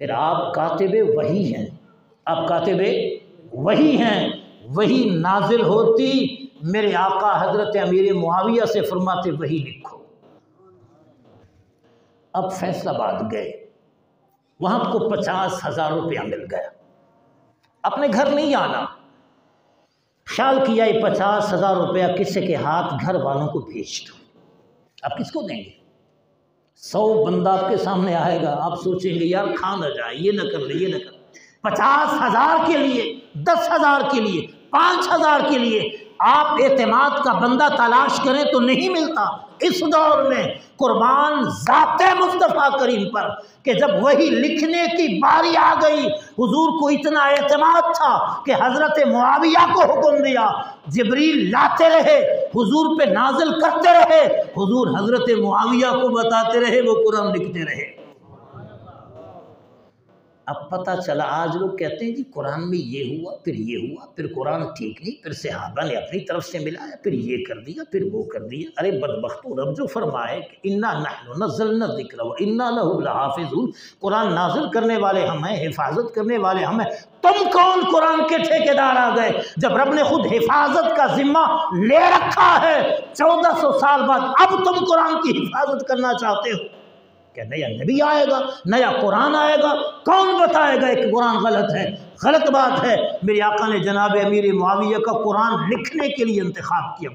پھر آپ کاتب وحی ہیں، آپ کاتب وحی ہیں، وحی نازل ہوتی میرے آقا حضرت امیر معاویہ سے فرماتے وحی لکھو۔ اب فیصل آباد گئے، وہاں کو 50,000 روپیہ مل گیا، اپنے گھر نہیں آنا، خیال کیا یہ 50,000 روپیہ کسی کے ہاتھ گھر والوں کو بھیج دو۔ آپ کس کو دیں گے؟ 100 بندہ آپ کے سامنے آئے گا، آپ سوچیں گے یار کھا نہ جائے، یہ نہ کر لے، یہ نہ کر لے۔ 50,000 کے لیے، 10,000 کے لیے، 5,000 کے لیے آپ اعتماد کا بندہ تلاش کریں تو نہیں ملتا۔ اس دور میں قربان ذات مصطفیٰ کریم پر کہ جب وہی لکھنے کی باری آ گئی، حضور کو اتنا اعتماد تھا کہ حضرت معاویہ کو حکم دیا، جبریل لاتے رہے، حضور پہ نازل کرتے رہے، حضور حضرت معاویہ کو بتاتے رہے، وہ قرآن لکھتے رہے۔ اب پتہ چلا آج لوگ کہتے ہیں جی قرآن میں یہ ہوا، پھر یہ ہوا، پھر قرآن ٹھیک نہیں، پھر صحابہ نے اپنی طرف سے ملایا، پھر یہ کر دیا، پھر وہ کر دیا۔ ارے بدبختو، رب جو فرمائے کہ انا نحن نزلنا الذکر وانا لہ لحافظون، قرآن نازل کرنے والے ہم ہیں، حفاظت کرنے والے ہم ہیں، تم کون قرآن کے ٹھیکیدار آ گئے؟ جب رب نے خود حفاظت کا ذمہ لے رکھا ہے 1400 سال بعد، اب تم قرآن کی حفاظت کرنا چاہتے ہو کہ نیا نبی آئے گا، نیا قرآن آئے گا، کون بتائے گا کہ قرآن غلط ہے؟ غلط بات ہے۔ میرے آقا نے جناب امیر معاویہ کا قرآن لکھنے کے لیے انتخاب کیا۔